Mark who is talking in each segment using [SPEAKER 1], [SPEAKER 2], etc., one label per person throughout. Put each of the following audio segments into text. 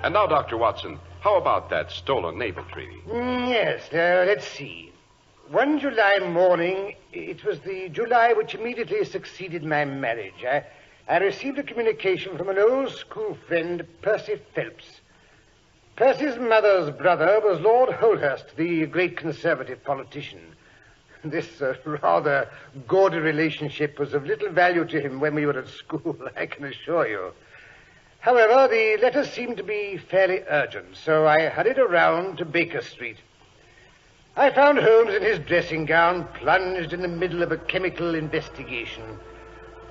[SPEAKER 1] And now, Dr. Watson, how about that stolen naval treaty?
[SPEAKER 2] Yes, let's see. One July morning, it was the July which immediately succeeded my marriage, I received a communication from an old school friend, Percy Phelps. Percy's mother's brother was Lord Holhurst, the great conservative politician. This rather gaudy relationship was of little value to him when we were at school, I can assure you. However, the letter seemed to be fairly urgent, so I hurried around to Baker Street. I found Holmes in his dressing gown, plunged in the middle of a chemical investigation.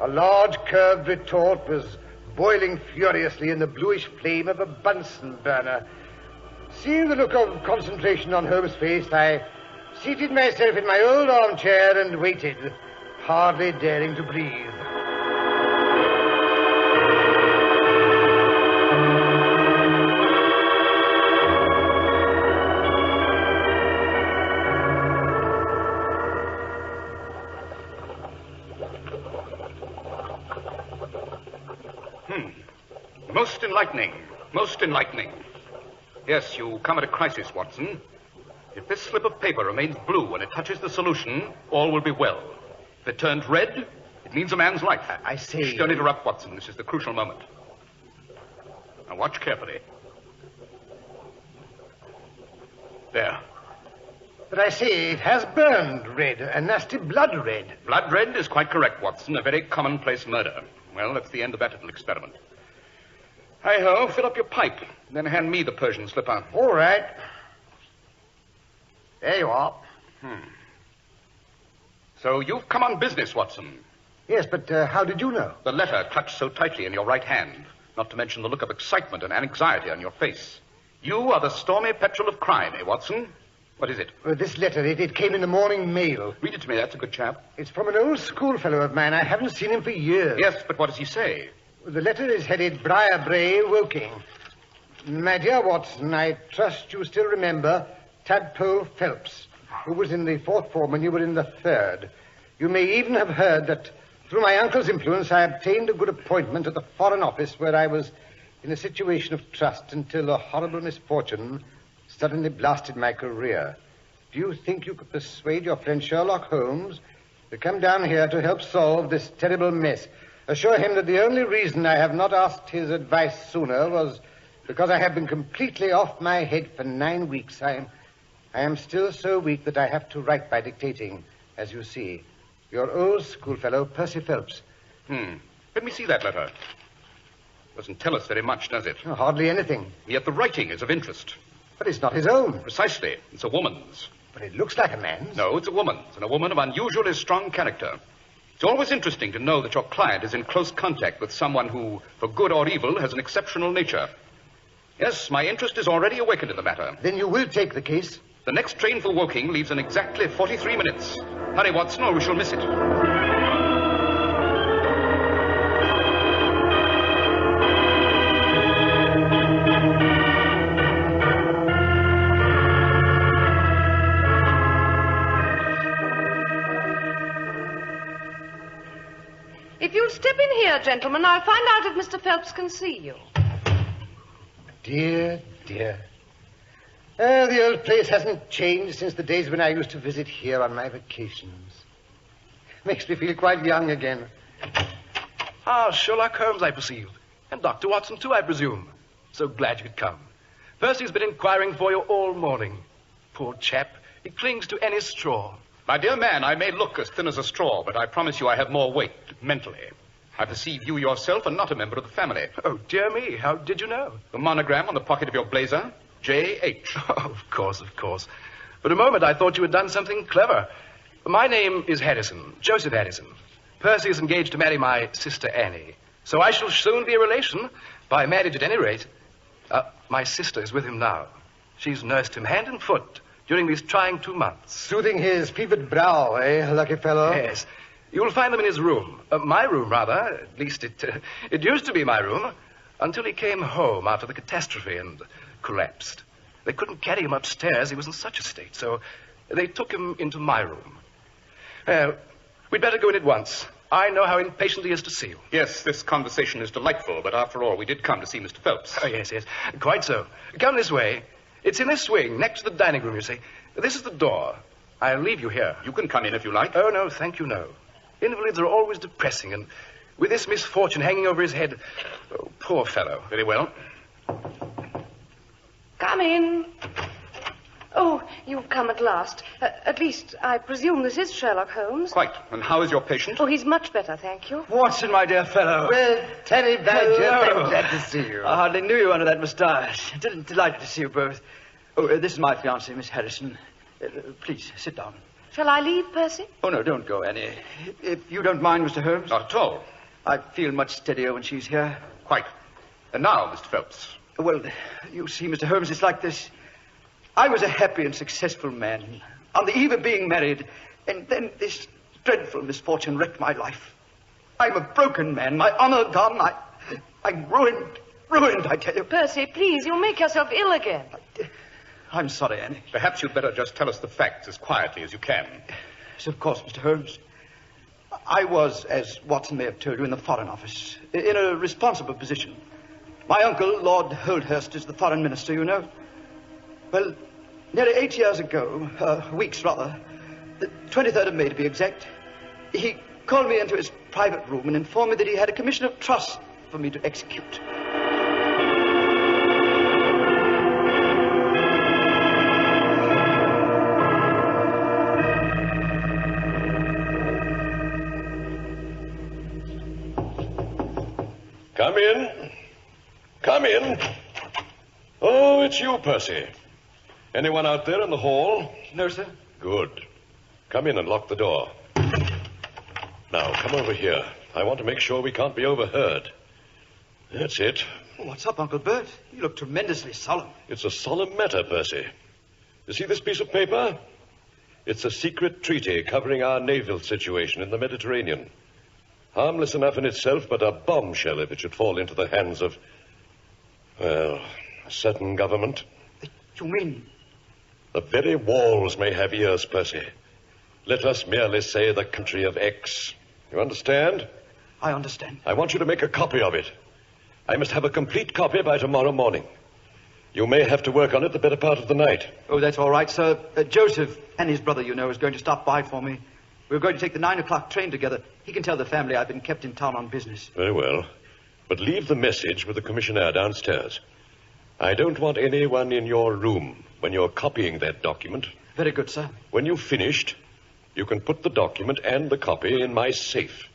[SPEAKER 2] A large curved retort was boiling furiously in the bluish flame of a Bunsen burner. Seeing the look of concentration on Holmes' face, I seated myself in my old armchair and waited, hardly daring to breathe.
[SPEAKER 3] Most enlightening. Most enlightening. Yes, you come at a crisis, Watson. If this slip of paper remains blue when it touches the solution, all will be well. If it turns red, it means a man's life.
[SPEAKER 2] I say...
[SPEAKER 3] Shh, don't interrupt, Watson. This is the crucial moment. Now watch carefully. There.
[SPEAKER 2] But I say, it has burned red, a nasty blood red.
[SPEAKER 3] Blood red is quite correct, Watson. A very commonplace murder. Well, that's the end of that little experiment. Hi-ho, fill up your pipe, then hand me the Persian slipper.
[SPEAKER 2] All right. There you are.
[SPEAKER 3] So you've come on business, Watson.
[SPEAKER 2] Yes, but how did you know?
[SPEAKER 3] The letter clutched so tightly in your right hand, not to mention the look of excitement and anxiety on your face. You are the stormy petrel of crime, eh, Watson? What is it?
[SPEAKER 2] This letter, it came in the morning mail.
[SPEAKER 3] Read it to me, that's a good chap.
[SPEAKER 2] It's from an old schoolfellow of mine. I haven't seen him for years.
[SPEAKER 3] Yes, but what does he say?
[SPEAKER 2] The letter is headed Briar-Bray, Woking. My dear Watson, I trust you still remember Tadpole Phelps, who was in the 4th form when you were in the 3rd. You may even have heard that through my uncle's influence I obtained a good appointment at the Foreign Office where I was in a situation of trust until a horrible misfortune suddenly blasted my career. Do you think you could persuade your friend Sherlock Holmes to come down here to help solve this terrible mess? Assure him that the only reason I have not asked his advice sooner was because I have been completely off my head for 9 weeks. I am still so weak that I have to write by dictating, as you see. Your old schoolfellow, Percy Phelps.
[SPEAKER 3] Let me see that letter. Doesn't tell us very much, does it?
[SPEAKER 2] Oh, hardly anything.
[SPEAKER 3] Yet the writing is of interest.
[SPEAKER 2] But it's not his own.
[SPEAKER 3] Precisely. It's a woman's.
[SPEAKER 2] But it looks like a man's.
[SPEAKER 3] No, it's a woman's, and a woman of unusually strong character. It's always interesting to know that your client is in close contact with someone who, for good or evil, has an exceptional nature. Yes, my interest is already awakened in the matter.
[SPEAKER 2] Then you will take the case?
[SPEAKER 3] The next train for Woking leaves in exactly 43 minutes. Hurry, Watson, or we shall miss it.
[SPEAKER 4] If you'll step in here, gentlemen, I'll find out if Mr. Phelps can see you.
[SPEAKER 2] Dear, dear. The old place hasn't changed since the days when I used to visit here on my vacations. Makes me feel quite young again.
[SPEAKER 5] Ah, Sherlock Holmes, I perceive. And Dr. Watson, too, I presume. So glad you could come. Percy's been inquiring for you all morning. Poor chap. He clings to any straw.
[SPEAKER 3] My dear man, I may look as thin as a straw, but I promise you I have more weight, mentally. I perceive you yourself are not a member of the family.
[SPEAKER 5] Oh, dear me. How did you know?
[SPEAKER 3] The monogram on the pocket of your blazer, J.H.
[SPEAKER 5] Oh, of course, of course. For a moment I thought you had done something clever. My name is Harrison, Joseph Harrison. Percy is engaged to marry my sister Annie. So I shall soon be a relation, by marriage at any rate. My sister is with him now. She's nursed him hand and foot during these trying 2 months.
[SPEAKER 2] Soothing his fevered brow, eh, lucky fellow?
[SPEAKER 5] Yes. You'll find them in his room. My room, rather. At least it used to be my room, until he came home after the catastrophe and collapsed. They couldn't carry him upstairs. He was in such a state, so they took him into my room. We'd better go in at once. I know how impatient he is to see you.
[SPEAKER 3] Yes, this conversation is delightful, but after all, we did come to see Mr. Phelps.
[SPEAKER 5] Oh, yes. Quite so. Come this way. It's in this wing, next to the dining room, you see. This is the door. I'll leave you here.
[SPEAKER 3] You can come in if you like.
[SPEAKER 5] Oh, no, thank you, no. Invalids are always depressing, and with this misfortune hanging over his head... Oh, poor fellow.
[SPEAKER 3] Very well.
[SPEAKER 4] Come in. Oh, you've come at last. At least, I presume this is Sherlock Holmes.
[SPEAKER 3] Quite. And how is your patient?
[SPEAKER 4] Oh, he's much better, thank you.
[SPEAKER 6] Watson, my dear fellow.
[SPEAKER 2] Well, Terry Badger,
[SPEAKER 6] Hello.
[SPEAKER 2] I'm glad to see you.
[SPEAKER 6] I hardly knew you under that moustache. Delighted to see you both. Oh, this is my fiancée, Miss Harrison. Please, sit down.
[SPEAKER 4] Shall I leave, Percy?
[SPEAKER 6] Oh, no, don't go, Annie. If you don't mind, Mr. Holmes.
[SPEAKER 3] Not at all.
[SPEAKER 6] I feel much steadier when she's here.
[SPEAKER 3] Quite. And now, Mr. Phelps.
[SPEAKER 6] Well, you see, Mr. Holmes, it's like this. I was a happy and successful man, on the eve of being married, and then this dreadful misfortune wrecked my life. I'm a broken man, my honor gone, I'm ruined, I tell you.
[SPEAKER 4] Percy, please, you'll make yourself ill again.
[SPEAKER 6] I'm sorry, Annie.
[SPEAKER 3] Perhaps you'd better just tell us the facts as quietly as you can.
[SPEAKER 6] Yes, of course, Mr. Holmes. I was, as Watson may have told you, in the Foreign Office, in a responsible position. My uncle, Lord Holdhurst, is the Foreign Minister, you know. Well, nearly 8 years ago, weeks rather, the 23rd of May to be exact, he called me into his private room and informed me that he had a commission of trust for me to execute.
[SPEAKER 7] Come in. Come in. Oh, it's you, Percy. Anyone out there in the hall?
[SPEAKER 6] No, sir.
[SPEAKER 7] Good. Come in and lock the door. Now, come over here. I want to make sure we can't be overheard. That's it.
[SPEAKER 6] What's up, Uncle Bert? You look tremendously solemn.
[SPEAKER 7] It's a solemn matter, Percy. You see this piece of paper? It's a secret treaty covering our naval situation in the Mediterranean. Harmless enough in itself, but a bombshell if it should fall into the hands of, well, a certain government.
[SPEAKER 6] You mean?
[SPEAKER 7] The very walls may have ears, Percy. Let us merely say the country of X. You understand?
[SPEAKER 6] I understand.
[SPEAKER 7] I want you to make a copy of it. I must have a complete copy by tomorrow morning. You may have to work on it the better part of the night.
[SPEAKER 6] Oh, that's all right, sir. Joseph and his brother, you know, is going to stop by for me. We're going to take the 9 o'clock train together. He can tell the family I've been kept in town on business.
[SPEAKER 7] Very well. But leave the message with the commissioner downstairs. I don't want anyone in your room when you're copying that document.
[SPEAKER 6] Very good, sir.
[SPEAKER 7] When you've finished, you can put the document and the copy in my safe.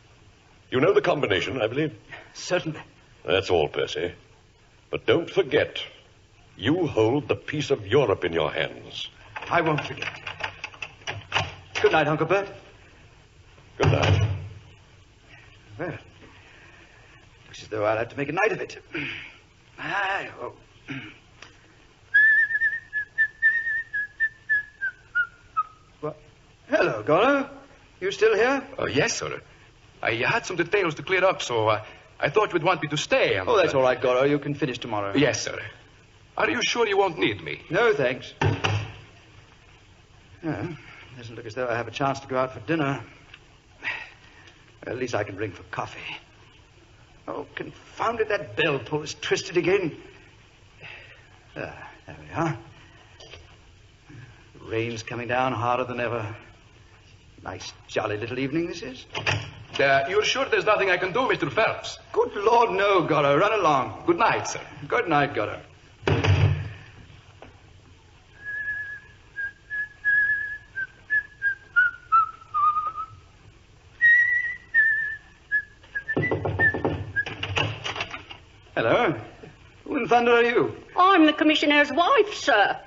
[SPEAKER 7] You know the combination, I believe?
[SPEAKER 6] Certainly.
[SPEAKER 7] That's all, Percy. But don't forget, you hold the peace of Europe in your hands.
[SPEAKER 6] I won't forget. Good night, Uncle Bert.
[SPEAKER 7] Good night.
[SPEAKER 6] Well, looks as though I'll have to make a night of it. Oh. Well, hello, Goro. You still here?
[SPEAKER 5] Oh, yes, sir. I had some details to clear up, so I thought you'd want me to stay.
[SPEAKER 6] Oh, that's all right, Goro. You can finish tomorrow.
[SPEAKER 5] Yes, sir. Are you sure you won't need me?
[SPEAKER 6] No, thanks. Doesn't look as though I have a chance to go out for dinner. Well, at least I can ring for coffee. Oh, confound it, that bell pull is twisted again. There we are. The rain's coming down harder than ever. Nice, jolly little evening this is.
[SPEAKER 5] You're sure there's nothing I can do, Mr. Phelps?
[SPEAKER 6] Good Lord, no, Goro. Run along.
[SPEAKER 5] Good night, sir.
[SPEAKER 6] Good night, Goro. Hello. Who in thunder are you?
[SPEAKER 8] I'm the commissioner's wife, sir.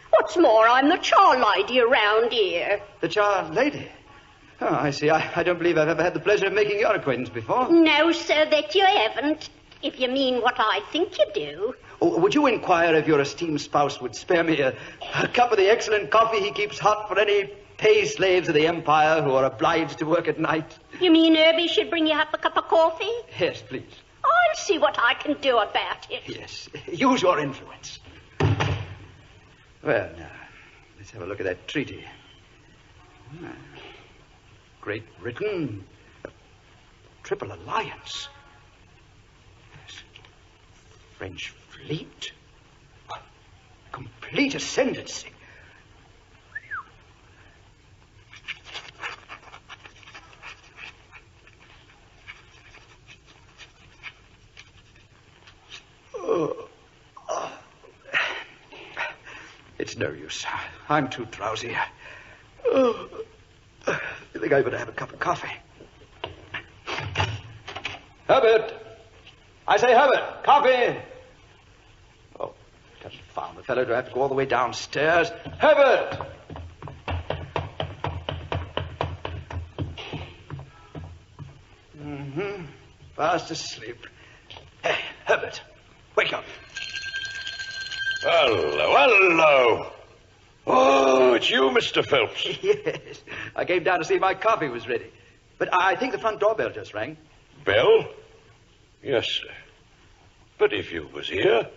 [SPEAKER 8] What's more, I'm the char lady around here.
[SPEAKER 6] The char lady? Oh, I see. I don't believe I've ever had the pleasure of making your acquaintance before.
[SPEAKER 8] No, sir, that you haven't. If you mean what I think you do.
[SPEAKER 6] Oh, would you inquire if your esteemed spouse would spare me a cup of the excellent coffee he keeps hot for any pay slaves of the Empire who are obliged to work at night?
[SPEAKER 8] You mean Herbie should bring you up a cup of coffee?
[SPEAKER 6] Yes, please.
[SPEAKER 8] I'll see what I can do about it.
[SPEAKER 6] Yes, use your influence. Well, now, let's have a look at that treaty. Great Britain, Triple Alliance. Yes. French fleet. Complete ascendancy. It's no use. I'm too drowsy. I think I better have a cup of coffee. Herbert! I say, Herbert, coffee! Oh, confound the fellow, do I have to go all the way downstairs? Herbert! Fast asleep. Hey, Herbert, wake up.
[SPEAKER 7] Hello. Oh, it's you, Mr. Phelps.
[SPEAKER 6] Yes, I came down to see if my coffee was ready. But I think the front doorbell just rang.
[SPEAKER 7] Bell? Yes, sir. But if you was here,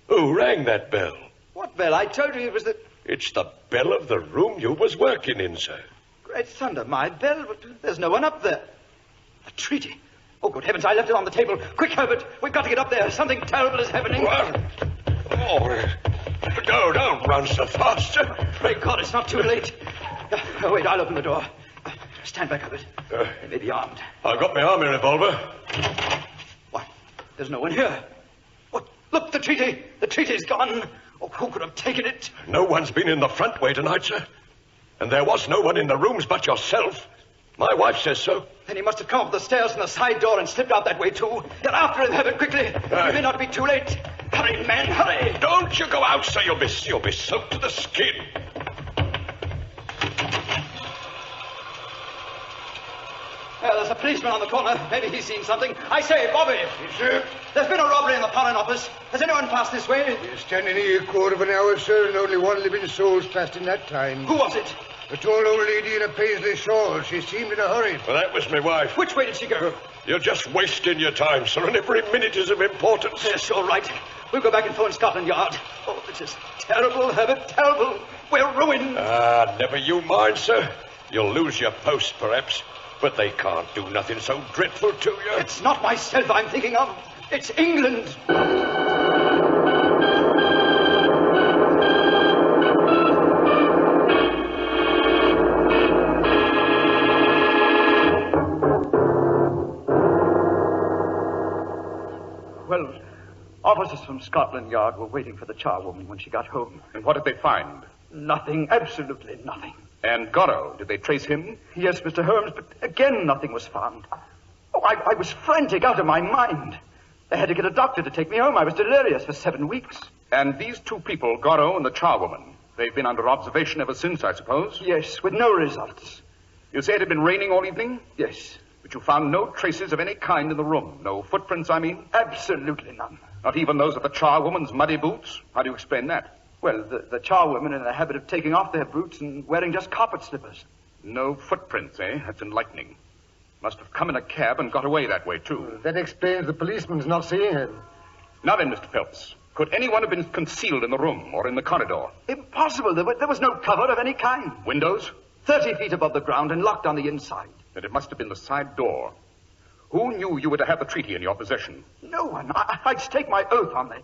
[SPEAKER 7] who rang that bell?
[SPEAKER 6] What bell? I told you it was the...
[SPEAKER 7] It's the bell of the room you was working in, sir.
[SPEAKER 6] Great thunder, my bell, but there's no one up there. The treaty. Oh, good heavens, I left it on the table. Quick, Herbert, we've got to get up there. Something terrible is happening.
[SPEAKER 7] What? Oh, no, don't run so fast, sir.
[SPEAKER 6] Pray God, it's not too late. Oh, wait, I'll open the door. Stand back, Herbert. They may be armed.
[SPEAKER 7] I've got my army revolver.
[SPEAKER 6] What? There's no one here. What? Look, the treaty. The treaty's gone. Oh, who could have taken it?
[SPEAKER 7] No one's been in the front way tonight, sir. And there was no one in the rooms but yourself. My wife says so.
[SPEAKER 6] Then he must have come up the stairs from the side door and slipped out that way, too. Get after him, Herbert, quickly. It may not be too late. Hurry, man, hurry.
[SPEAKER 7] Don't you go out, sir. You'll be soaked to the skin.
[SPEAKER 6] There's a policeman on the corner. Maybe he's seen something. I say, Bobby.
[SPEAKER 2] Yes, sir?
[SPEAKER 6] There's been a robbery in the Foreign Office. Has anyone passed this way?
[SPEAKER 2] We're standing here a quarter of an hour, sir, and only one living soul's passed in that time.
[SPEAKER 6] Who was it?
[SPEAKER 2] A tall old lady in a paisley shawl. She seemed in a hurry.
[SPEAKER 7] Well, that was my wife.
[SPEAKER 6] Which way did she go?
[SPEAKER 7] You're just wasting your time, sir, and every minute is of importance.
[SPEAKER 6] Yes, all right. We'll go back and phone Scotland Yard. Oh, this is terrible, Herbert, terrible. We're ruined.
[SPEAKER 7] Never you mind, sir. You'll lose your post, perhaps, but they can't do nothing so dreadful to you.
[SPEAKER 6] It's not myself I'm thinking of. It's England. Well, officers from Scotland Yard were waiting for the charwoman when she got home.
[SPEAKER 3] And what did they find?
[SPEAKER 6] Nothing, absolutely nothing.
[SPEAKER 3] And Gorrow, did they trace him?
[SPEAKER 6] Yes, Mr. Holmes, but again nothing was found. Oh, I was frantic, out of my mind. They had to get a doctor to take me home. I was delirious for 7 weeks.
[SPEAKER 3] And these two people, Gorrow and the charwoman, they've been under observation ever since, I suppose?
[SPEAKER 6] Yes, with no results.
[SPEAKER 3] You say it had been raining all evening?
[SPEAKER 6] Yes.
[SPEAKER 3] But you found no traces of any kind in the room? No footprints, I mean?
[SPEAKER 6] Absolutely none.
[SPEAKER 3] Not even those of the charwoman's muddy boots? How do you explain that?
[SPEAKER 6] Well, the charwomen are in the habit of taking off their boots and wearing just carpet slippers.
[SPEAKER 3] No footprints, eh? That's enlightening. Must have come in a cab and got away that way, too.
[SPEAKER 2] That explains the policeman's not seeing him.
[SPEAKER 3] Now then, Mr. Phelps, could anyone have been concealed in the room or in the corridor?
[SPEAKER 6] Impossible. There was no cover of any kind.
[SPEAKER 3] Windows?
[SPEAKER 6] 30 feet above the ground and locked on the inside.
[SPEAKER 3] Then it must have been the side door. Who knew you were to have the treaty in your possession?
[SPEAKER 6] No one. I'd stake my oath on that.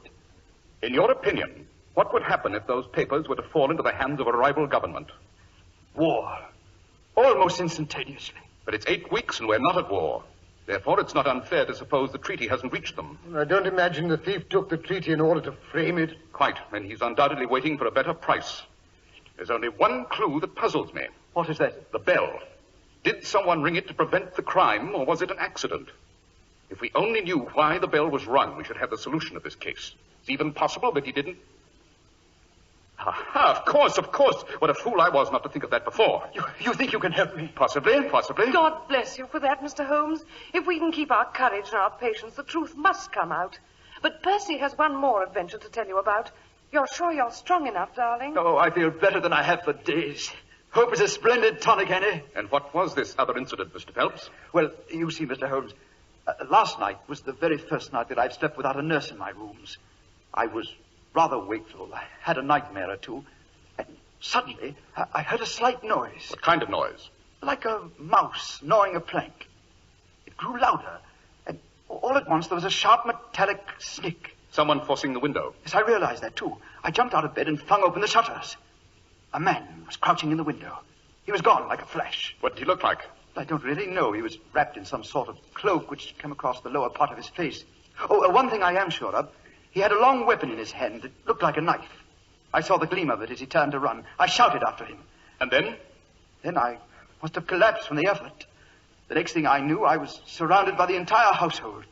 [SPEAKER 3] In your opinion, what would happen if those papers were to fall into the hands of a rival government?
[SPEAKER 6] War. Almost instantaneously.
[SPEAKER 3] But it's 8 weeks and we're not at war. Therefore, it's not unfair to suppose the treaty hasn't reached them.
[SPEAKER 2] I don't imagine the thief took the treaty in order to frame it.
[SPEAKER 3] Quite, and he's undoubtedly waiting for a better price. There's only one clue that puzzles me.
[SPEAKER 6] What is that?
[SPEAKER 3] The bell. Did someone ring it to prevent the crime, or was it an accident? If we only knew why the bell was rung, we should have the solution of this case. It's even possible that he didn't... Aha, of course. What a fool I was not to think of that before.
[SPEAKER 6] You think you can help me?
[SPEAKER 3] Possibly.
[SPEAKER 4] God bless you for that, Mr. Holmes. If we can keep our courage and our patience, the truth must come out. But Percy has one more adventure to tell you about. You're sure you're strong enough, darling?
[SPEAKER 6] Oh, I feel better than I have for days. Hope is a splendid tonic, Annie.
[SPEAKER 3] And what was this other incident, Mr. Phelps?
[SPEAKER 6] Well, you see, Mr. Holmes, last night was the very first night that I've slept without a nurse in my rooms. I was rather wakeful. I had a nightmare or two. And suddenly, I heard a slight noise.
[SPEAKER 3] What kind of noise?
[SPEAKER 6] Like a mouse gnawing a plank. It grew louder. And all at once there was a sharp metallic snick.
[SPEAKER 3] Someone forcing the window.
[SPEAKER 6] Yes, I realized that too. I jumped out of bed and flung open the shutters. A man was crouching in the window. He was gone like a flash.
[SPEAKER 3] What did he look like?
[SPEAKER 6] I don't really know. He was wrapped in some sort of cloak which came across the lower part of his face. Oh, one thing I am sure of. He had a long weapon in his hand that looked like a knife. I saw the gleam of it as he turned to run. I shouted after him.
[SPEAKER 3] And then?
[SPEAKER 6] Then I must have collapsed from the effort. The next thing I knew, I was surrounded by the entire household.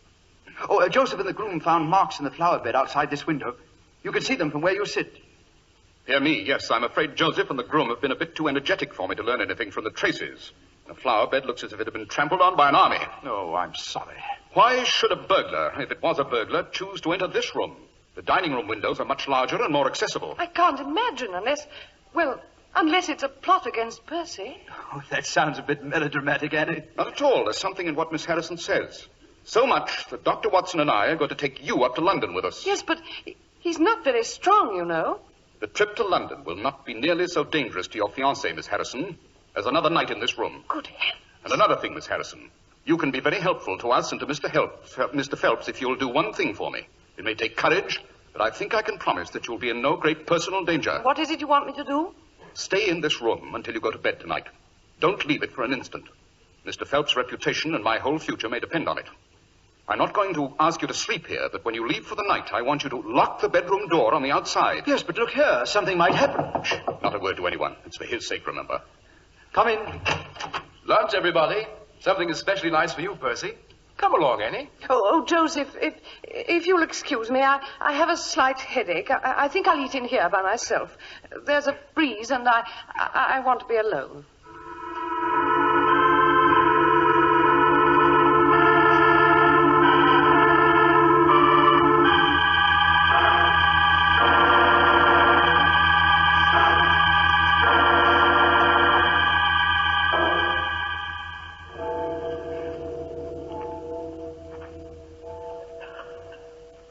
[SPEAKER 6] Oh, Joseph and the groom found marks in the flower bed outside this window. You can see them from where you sit.
[SPEAKER 3] Dear me, yes. I'm afraid Joseph and the groom have been a bit too energetic for me to learn anything from the traces. The flower bed looks as if it had been trampled on by an army.
[SPEAKER 6] Oh, I'm sorry.
[SPEAKER 3] Why should a burglar, if it was a burglar, choose to enter this room? The dining room windows are much larger and more accessible.
[SPEAKER 4] I can't imagine unless it's a plot against Percy.
[SPEAKER 6] Oh, that sounds a bit melodramatic, Annie.
[SPEAKER 3] Not at all. There's something in what Miss Harrison says. So much that Dr. Watson and I are going to take you up to London with us.
[SPEAKER 4] Yes, but he's not very strong, you know.
[SPEAKER 3] The trip to London will not be nearly so dangerous to your fiancé, Miss Harrison, as another night in this room.
[SPEAKER 4] Good heavens.
[SPEAKER 3] And another thing, Miss Harrison. You can be very helpful to us and to Mr. Phelps if you'll do one thing for me. It may take courage, but I think I can promise that you'll be in no great personal danger.
[SPEAKER 4] What is it you want me to do?
[SPEAKER 3] Stay in this room until you go to bed tonight. Don't leave it for an instant. Mr. Phelps' reputation and my whole future may depend on it. I'm not going to ask you to sleep here, but when you leave for the night, I want you to lock the bedroom door on the outside.
[SPEAKER 6] Yes, but look here. Something might happen.
[SPEAKER 3] Shh. Not a word to anyone. It's for his sake, remember.
[SPEAKER 6] Come in.
[SPEAKER 5] Lunch, everybody. Something especially nice for you, Percy. Come along, Annie.
[SPEAKER 4] Oh, Joseph, if you'll excuse me, I have a slight headache. I think I'll eat in here by myself. There's a breeze, and I want to be alone.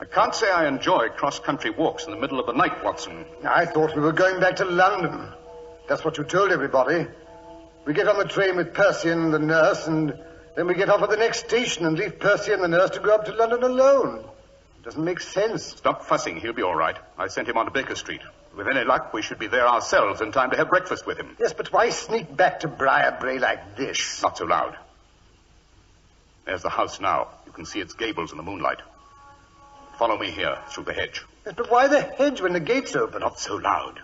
[SPEAKER 3] I can't say I enjoy cross-country walks in the middle of the night, Watson.
[SPEAKER 2] I thought we were going back to London. That's what you told everybody. We get on the train with Percy and the nurse, and then we get off at the next station and leave Percy and the nurse to go up to London alone. It doesn't make sense.
[SPEAKER 3] Stop fussing. He'll be all right. I sent him on to Baker Street. With any luck, we should be there ourselves in time to have breakfast with him.
[SPEAKER 2] Yes, but why sneak back to Briarbrae like this?
[SPEAKER 3] Not so loud. There's the house now. You can see its gables in the moonlight. Follow me here, through the hedge.
[SPEAKER 2] Yes, but why the hedge when the gate's open?
[SPEAKER 3] Not so loud.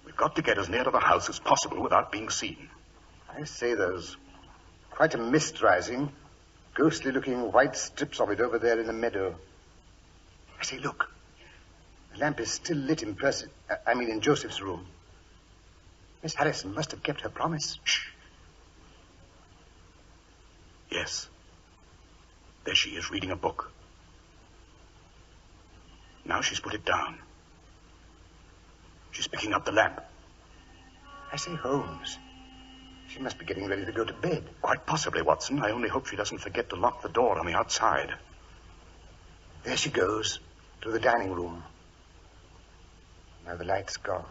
[SPEAKER 3] We've got to get as near to the house as possible without being seen.
[SPEAKER 2] I say there's quite a mist rising. Ghostly-looking white strips of it over there in the meadow. I say, look. The lamp is still lit in in Joseph's room. Miss Harrison must have kept her promise.
[SPEAKER 3] Shh. Yes. There she is, reading a book. Now she's put it down. She's picking up the lamp.
[SPEAKER 2] I say, Holmes, she must be getting ready to go to bed.
[SPEAKER 3] Quite possibly, Watson. I only hope she doesn't forget to lock the door on the outside.
[SPEAKER 2] There she goes, to the dining room. Now the light's gone.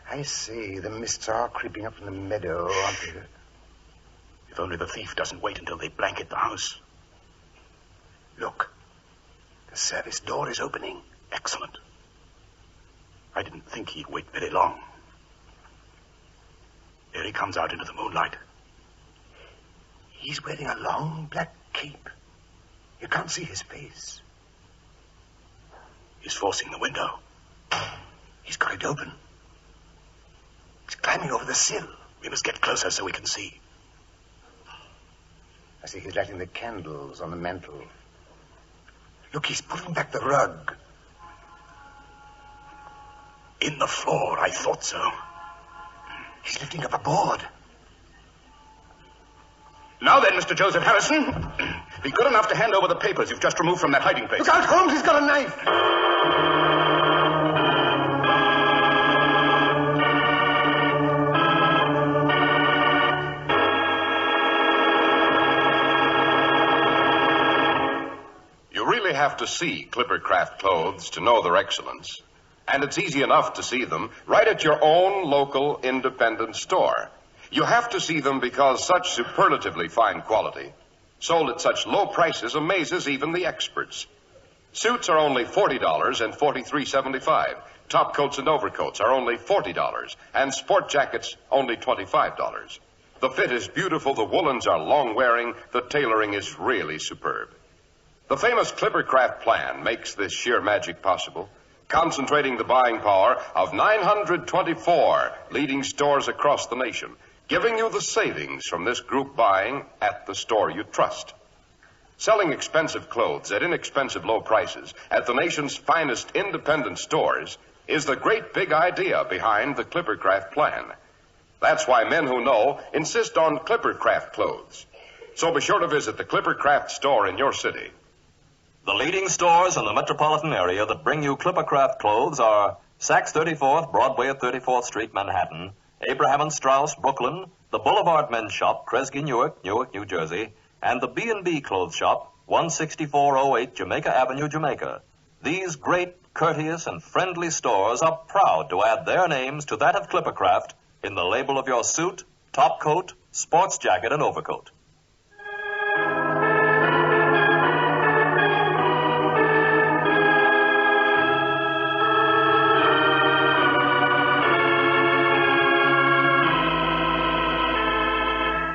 [SPEAKER 2] I say, the mists are creeping up from the meadow, aren't they?
[SPEAKER 3] If only the thief doesn't wait until they blanket the house.
[SPEAKER 2] Look. The service door is opening.
[SPEAKER 3] Excellent. I didn't think he'd wait very long. There he comes out into the moonlight.
[SPEAKER 2] He's wearing a long black cape. You can't see his face.
[SPEAKER 3] He's forcing the window.
[SPEAKER 2] He's got it open. He's climbing over the sill.
[SPEAKER 3] We must get closer so we can see.
[SPEAKER 2] I see he's lighting the candles on the mantel. Look, he's pulling back the rug.
[SPEAKER 3] In the floor, I thought so.
[SPEAKER 2] He's lifting up a board.
[SPEAKER 3] Now then, Mr. Joseph Harrison, be good enough to hand over the papers you've just removed from that hiding place.
[SPEAKER 2] Look out, Holmes, he's got a knife.
[SPEAKER 1] Have to see Clippercraft clothes to know their excellence. And it's easy enough to see them right at your own local independent store. You have to see them because such superlatively fine quality sold at such low prices amazes even the experts. Suits are only $40 and $43.75. Top coats and overcoats are only $40, and sport jackets only $25. The fit is beautiful, the woolens are long-wearing, the tailoring is really superb. The famous Clippercraft plan makes this sheer magic possible, concentrating the buying power of 924 leading stores across the nation, giving you the savings from this group buying at the store you trust. Selling expensive clothes at inexpensive low prices at the nation's finest independent stores is the great big idea behind the Clippercraft plan. That's why men who know insist on Clippercraft clothes. So be sure to visit the Clippercraft store in your city.
[SPEAKER 9] The leading stores in the metropolitan area that bring you Clippercraft clothes are Saks 34th, Broadway at 34th Street, Manhattan, Abraham and Straus, Brooklyn, the Boulevard Men's Shop, Kresge, Newark, New Jersey, and the B&B Clothes Shop, 16408 Jamaica Avenue, Jamaica. These great, courteous, and friendly stores are proud to add their names to that of Clippercraft in the label of your suit, top coat, sports jacket, and overcoat.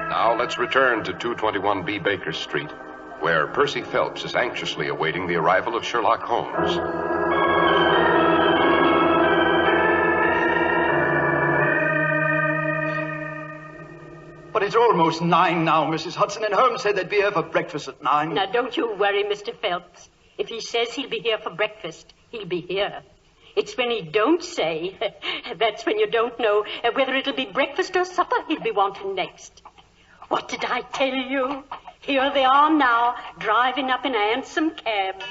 [SPEAKER 1] Now let's return to 221B Baker Street, where Percy Phelps is anxiously awaiting the arrival of Sherlock Holmes.
[SPEAKER 6] But it's almost 9 now, Mrs. Hudson, and Holmes said they'd be here for breakfast at 9.
[SPEAKER 8] Now, don't you worry, Mr. Phelps. If he says he'll be here for breakfast, he'll be here. It's when he don't say, that's when you don't know whether it'll be breakfast or supper he'll be wanting next. What did I tell you? Here they are now, driving up in a handsome cab.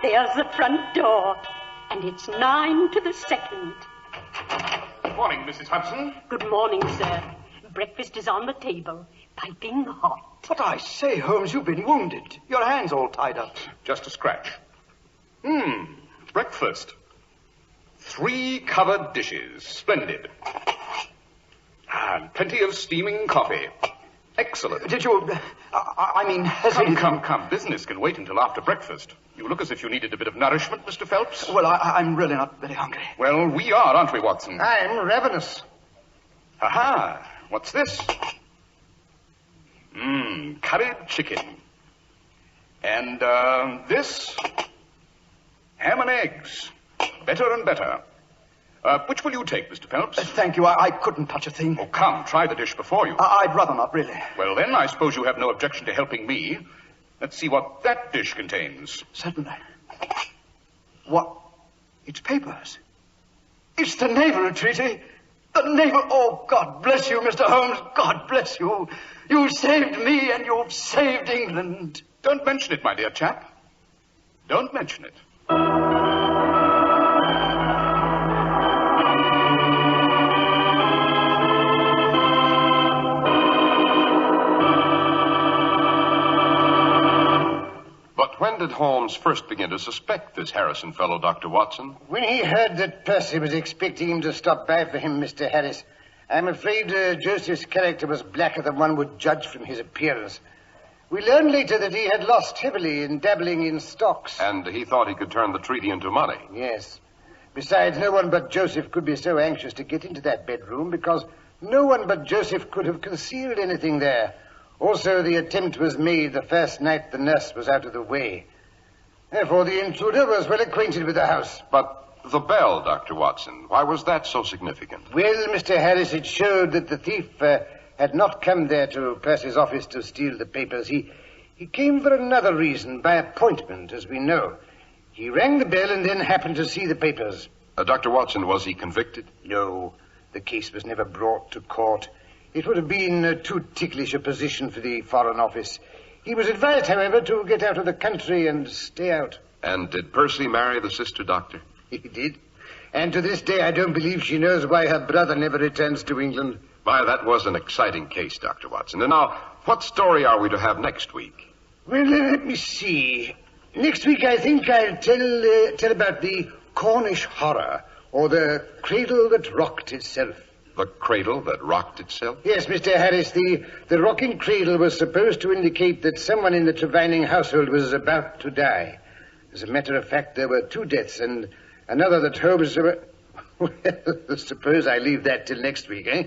[SPEAKER 8] There's the front door, and it's 9 to the second.
[SPEAKER 3] Good morning, Mrs. Hudson.
[SPEAKER 8] Good morning, sir. Breakfast is on the table, piping hot.
[SPEAKER 6] But I say, Holmes, you've been wounded. Your hand's all tied up.
[SPEAKER 3] Just a scratch. Breakfast. 3 covered dishes. Splendid. And plenty of steaming coffee. Excellent.
[SPEAKER 6] Did you... I mean...
[SPEAKER 3] Come. Business can wait until after breakfast. You look as if you needed a bit of nourishment, Mr. Phelps.
[SPEAKER 6] Well, I'm really not very hungry.
[SPEAKER 3] Well, we are, aren't we, Watson?
[SPEAKER 2] I'm ravenous.
[SPEAKER 3] Aha! What's this? Curried chicken. And, this? Ham and eggs. Better and better. Which will you take, Mr. Phelps?
[SPEAKER 6] Thank you. I couldn't touch a thing.
[SPEAKER 3] Oh, come, try the dish before you.
[SPEAKER 6] I'd rather not, really.
[SPEAKER 3] Well, then, I suppose you have no objection to helping me. Let's see what that dish contains.
[SPEAKER 6] Certainly. What? It's papers. It's the naval treaty. The naval... Oh, God bless you, Mr. Holmes. God bless you. You saved me and you've saved England.
[SPEAKER 3] Don't mention it, my dear chap. Don't mention it.
[SPEAKER 1] When did Holmes first begin to suspect this Harrison fellow, Dr. Watson?
[SPEAKER 2] When he heard that Percy was expecting him to stop by for him, Mr. Harris, I'm afraid Joseph's character was blacker than one would judge from his appearance. We learned later that he had lost heavily in dabbling in stocks.
[SPEAKER 1] And he thought he could turn the treaty into money.
[SPEAKER 2] Yes. Besides, no one but Joseph could be so anxious to get into that bedroom because no one but Joseph could have concealed anything there. Also, the attempt was made the first night the nurse was out of the way. Therefore, the intruder was well acquainted with the house.
[SPEAKER 1] But the bell, Dr. Watson, why was that so significant?
[SPEAKER 2] Well, Mr. Harris, it showed that the thief had not come there to Percy's office to steal the papers. He came for another reason, by appointment, as we know. He rang the bell and then happened to see the papers.
[SPEAKER 1] Dr. Watson, was he convicted?
[SPEAKER 2] No, the case was never brought to court. It would have been too ticklish a position for the Foreign Office. He was advised, however, to get out of the country and stay out.
[SPEAKER 1] And did Percy marry the sister doctor?
[SPEAKER 2] He did. And to this day, I don't believe she knows why her brother never returns to England.
[SPEAKER 1] My, that was an exciting case, Dr. Watson. And now, what story are we to have next week?
[SPEAKER 2] Well, let me see. Next week, I think I'll tell about the Cornish horror, or the cradle that rocked itself.
[SPEAKER 1] The cradle that rocked itself?
[SPEAKER 2] Yes, Mr. Harris, the rocking cradle was supposed to indicate that someone in the Trevining household was about to die. As a matter of fact, there were 2 deaths, and another that Holmes... Well, suppose I leave that till next week, eh?